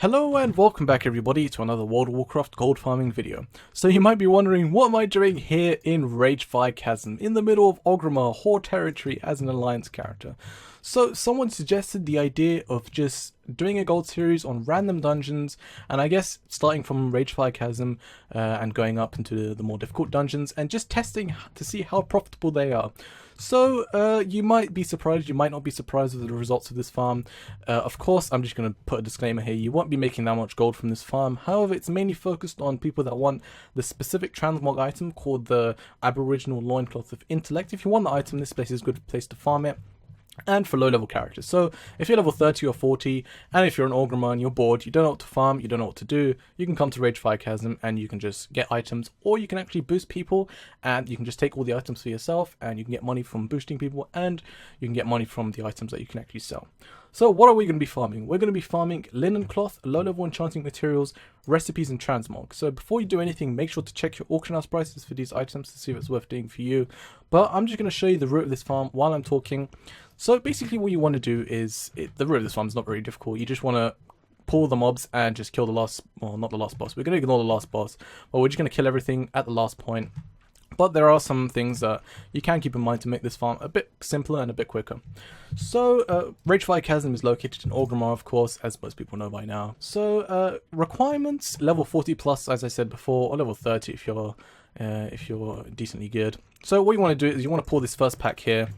Hello and welcome back everybody to another World of Warcraft gold farming video. So you might be wondering, what am I doing here in Ragefire Chasm, in the middle of Orgrimmar Horde territory as an alliance character? So someone suggested the idea of just doing a gold series on random dungeons, and I guess starting from Ragefire Chasm and going up into the more difficult dungeons and just testing to see how profitable they are. So you might be surprised, you might not be surprised with the results of this farm. Of course, I'm just going to put a disclaimer here, you won't be making that much gold from this farm. However, it's mainly focused on people that want the specific transmog item called the Aboriginal Loincloth of Intellect. If you want the item, this place is a good place to farm it. And for low level characters. So if you're level 30 or 40, and if you're an Orgrimmar and you're bored, you don't know what to farm, you don't know what to do, you can come to Ragefire Chasm and you can just get items, or you can actually boost people and you can just take all the items for yourself and you can get money from boosting people and you can get money from the items that you can actually sell. So what are we going to be farming? We're going to be farming linen cloth, low level enchanting materials, recipes and transmog. So before you do anything, make sure to check your auction house prices for these items to see if it's worth doing for you. But I'm just going to show you the route of this farm while I'm talking. So basically what you want to do is, the route of this farm is not very difficult. You just want to pull the mobs and just kill the last, well, not the last boss. We're going to ignore the last boss, but we're just going to kill everything at the last point. But there are some things that you can keep in mind to make this farm a bit simpler and a bit quicker. So, Ragefire Chasm is located in Orgrimmar, of course, as most people know by now. So, requirements, level 40 plus, as I said before, or level 30 if you're decently good. So what you want to do is you want to pull this first pack here,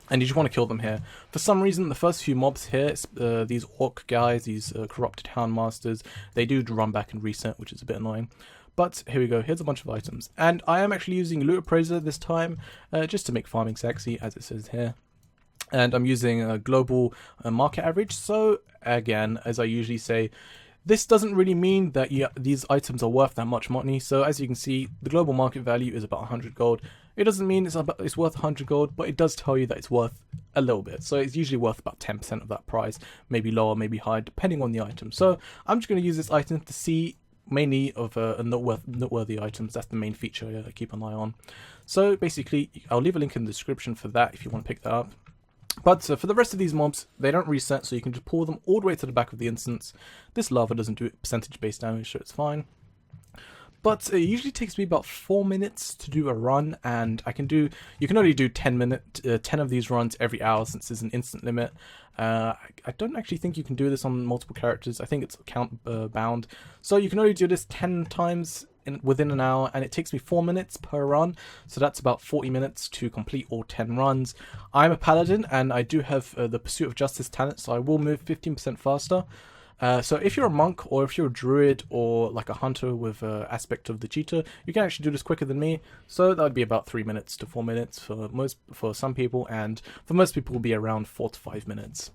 and you just want to kill them here. For some reason, the first few mobs here, these orc guys, these corrupted houndmasters, they do run back and reset, which is a bit annoying. But here we go, here's a bunch of items. And I am actually using LootAppraiser this time, just to make farming sexy, as it says here. And I'm using a global market average. So again, as I usually say, this doesn't really mean that these items are worth that much money. So as you can see, the global market value is about 100 gold. It doesn't mean it's worth 100 gold, but it does tell you that it's worth a little bit. So it's usually worth about 10% of that price, maybe lower, maybe higher, depending on the item. So I'm just going to use this item to see mainly of noteworthy items. That's the main feature I keep an eye on. So basically, I'll leave a link in the description for that if you want to pick that up. But for the rest of these mobs, they don't reset, so you can just pull them all the way to the back of the instance. This lava doesn't do percentage-based damage, so it's fine. But it usually takes me about 4 minutes to do a run, and you can only do 10 of these runs every hour since there's an instant limit. I don't actually think you can do this on multiple characters. I think it's count bound. So you can only do this 10 times within an hour, and it takes me 4 minutes per run, so that's about 40 minutes to complete all 10 runs. I'm a paladin, and I do have the Pursuit of Justice talent, so I will move 15% faster. So if you're a monk, or if you're a druid, or like a hunter with aspect of the cheetah, you can actually do this quicker than me. So that would be about 3 minutes to 4 minutes for some people, and for most people will be around 4 to 5 minutes.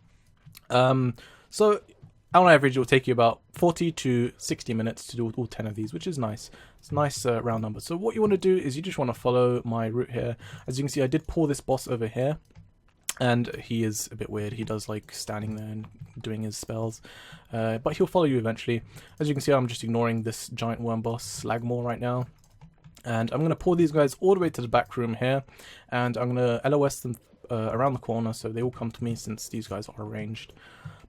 So on average, it will take you about 40 to 60 minutes to do all 10 of these, which is nice. It's a nice round number. So what you want to do is you just want to follow my route here. As you can see, I did pull this boss over here. And he is a bit weird. He does like standing there and doing his spells. But he'll follow you eventually. As you can see, I'm just ignoring this giant worm boss, Slagmore, right now. And I'm going to pull these guys all the way to the back room here. And I'm going to LOS them around the corner so they all come to me since these guys are ranged.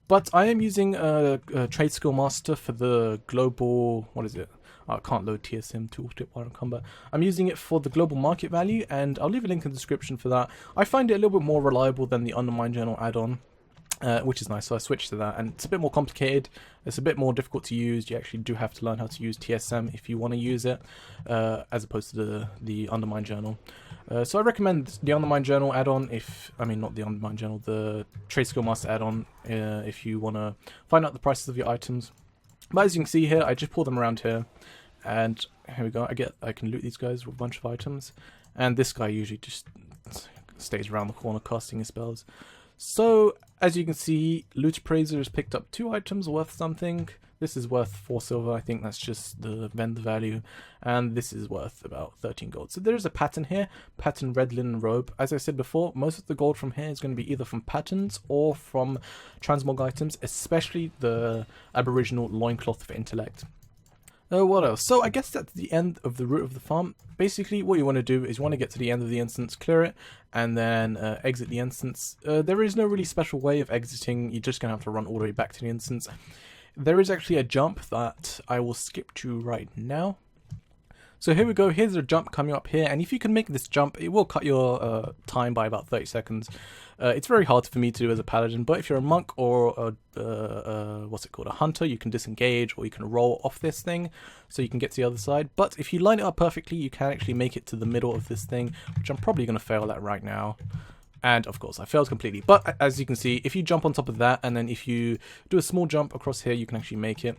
But I am using a TradeSkillMaster for the global... what is it? I can't load TSM tooltip while in combat. I'm using it for the global market value, and I'll leave a link in the description for that. I find it a little bit more reliable than the Undermine Journal add-on, which is nice, so I switched to that. And it's a bit more complicated, it's a bit more difficult to use. You actually do have to learn how to use TSM if you want to use it, as opposed to the Undermine Journal. So I recommend the Undermine Journal add-on not the Undermine Journal, the TradeSkillMaster add-on, if you want to find out the prices of your items. But as you can see here, I just pull them around here, and here we go. I can loot these guys with a bunch of items, and this guy usually just stays around the corner casting his spells. So as you can see, LootAppraiser has picked up 2 items worth something. This is worth 4 silver. I think that's just the vendor value, and this is worth about 13 gold. So there's a pattern here, pattern red linen robe. As I said before, most of the gold from here is going to be either from patterns or from transmog items, especially the Aboriginal Loincloth of Intellect. What else? So I guess that's the end of the route of the farm. Basically, what you want to do is you want to get to the end of the instance, clear it, and then exit the instance. There is no really special way of exiting. You're just going to have to run all the way back to the instance. there is actually a jump that I will skip to right now. So here we go, here's a jump coming up here, and if you can make this jump, it will cut your time by about 30 seconds. It's very hard for me to do as a paladin, but if you're a monk or what's it called, a hunter, you can disengage or you can roll off this thing so you can get to the other side. But if you line it up perfectly, you can actually make it to the middle of this thing, which I'm probably going to fail at right now. And of course I failed completely, but as you can see, if you jump on top of that and then if you do a small jump across here, you can actually make it.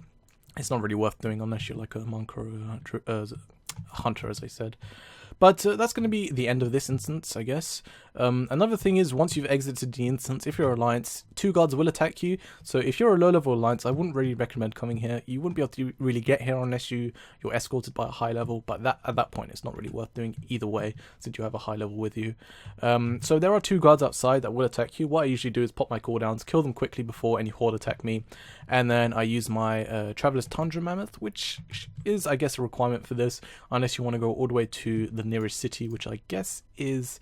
It's not really worth doing unless you're like a monk or a hunter, as I said. But that's going to be the end of this instance, I guess. Another thing is, once you've exited the instance, if you're Alliance, 2 guards will attack you. So if you're a low-level Alliance, I wouldn't really recommend coming here. You wouldn't be able to really get here unless you're escorted by a high level. But at that point, it's not really worth doing either way, since you have a high level with you. So there are 2 guards outside that will attack you. What I usually do is pop my cooldowns, kill them quickly before any horde attack me. And then I use my Traveler's Tundra Mammoth, which is, I guess, a requirement for this, unless you want to go all the way to the nearest city, which I guess is...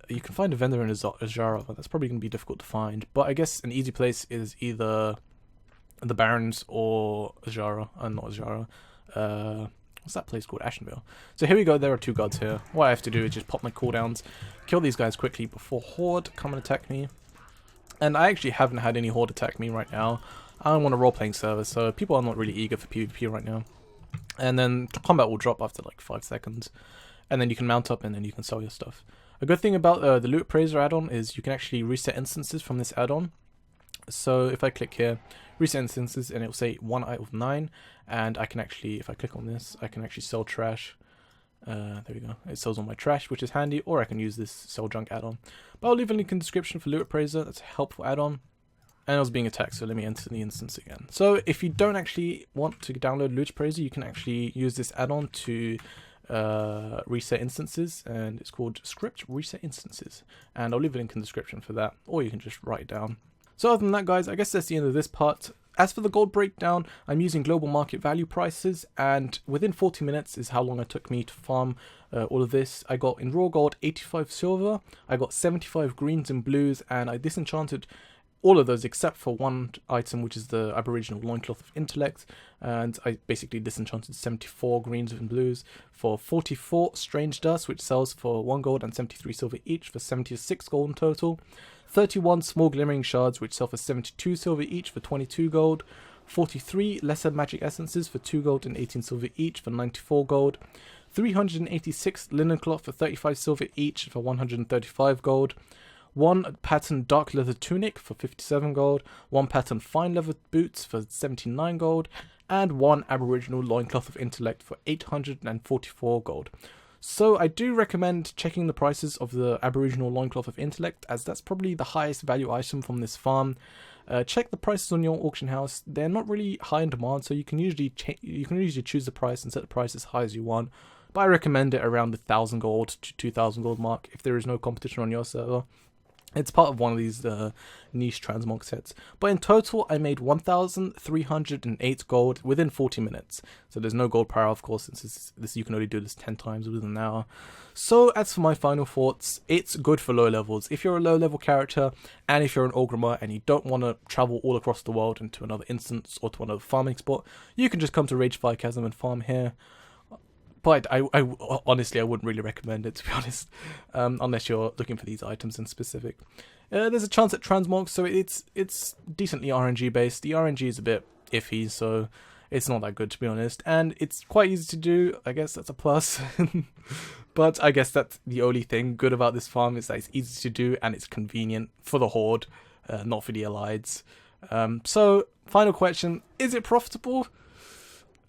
You can find a vendor in Azara, but that's probably going to be difficult to find. But I guess an easy place is either the Barrens or Azara, not Azara. What's that place called? Ashenvale. So here we go, there are 2 guards here. What I have to do is just pop my cooldowns, kill these guys quickly before horde come and attack me. And I actually haven't had any horde attack me right now. I'm on a role-playing server, so people are not really eager for PvP right now. And then combat will drop after like 5 seconds. And then you can mount up and then you can sell your stuff. A good thing about the LootAppraiser add-on is you can actually reset instances from this add-on. So if I click here, reset instances, and it will say 1 out of 9, and I can actually, if I click on this, I can actually sell trash. There we go, it sells all my trash, which is handy, or I can use this sell junk add-on. But I'll leave a link in the description for LootAppraiser. That's a helpful add-on. And I was being attacked, so let me enter the instance again. So if you don't actually want to download LootAppraiser, you can actually use this add-on to reset instances, and it's called script reset instances, and I'll leave a link in the description for that, or you can just write it down. So other than that, guys, I guess that's the end of this part. As for the gold breakdown, I'm using global market value prices, and within 40 minutes is how long it took me to farm all of this. I got in raw gold 85 silver, I got 75 greens and blues, and I disenchanted all of those except for one item, which is the Aboriginal Loincloth of Intellect, and I basically disenchanted 74 greens and blues for 44 Strange Dust, which sells for 1 gold and 73 silver each for 76 gold in total, 31 Small Glimmering Shards, which sell for 72 silver each for 22 gold, 43 Lesser Magic Essences for 2 gold and 18 silver each for 94 gold, 386 Linen Cloth for 35 silver each for 135 gold, 1 pattern Dark Leather Tunic for 57 gold, 1 pattern Fine Leather Boots for 79 gold, and 1 Aboriginal Loincloth of Intellect for 844 gold. So I do recommend checking the prices of the Aboriginal Loincloth of Intellect, as that's probably the highest value item from this farm. Check the prices on your auction house. They're not really high in demand, so you can usually choose the price and set the price as high as you want. But I recommend it around the 1,000 gold to 2,000 gold mark if there is no competition on your server. It's part of one of these niche transmog sets. But in total, I made 1,308 gold within 40 minutes. So there's no gold per hour, of course, since this you can only do this 10 times within an hour. So as for my final thoughts, it's good for low levels. If you're a low level character, and if you're an Orgrimmar and you don't want to travel all across the world into another instance or to another farming spot, you can just come to Ragefire Chasm and farm here. But I honestly, I wouldn't really recommend it, to be honest, unless you're looking for these items in specific. There's a chance at transmog, so it's decently RNG based. The RNG is a bit iffy, so it's not that good, to be honest. And it's quite easy to do. I guess that's a plus. But I guess that's the only thing good about this farm, is that it's easy to do and it's convenient for the horde, not for the allieds. So final question: is it profitable?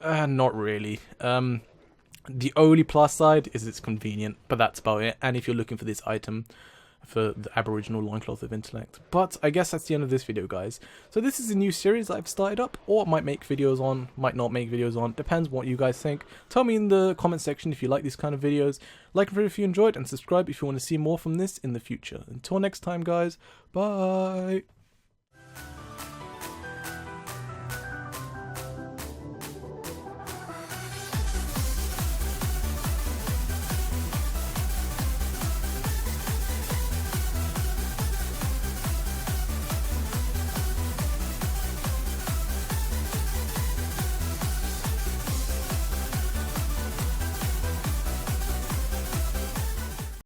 Not really. The only plus side is it's convenient, but that's about it. And if you're looking for this item, for the Aboriginal Loincloth of Intellect. But I guess that's the end of this video, guys. So this is a new series that I've started up, or might make videos on, might not make videos on, depends what you guys think. Tell me in the comment section if you like these kind of videos, like if you enjoyed, and subscribe if you want to see more from this in the future. Until next time, guys, bye!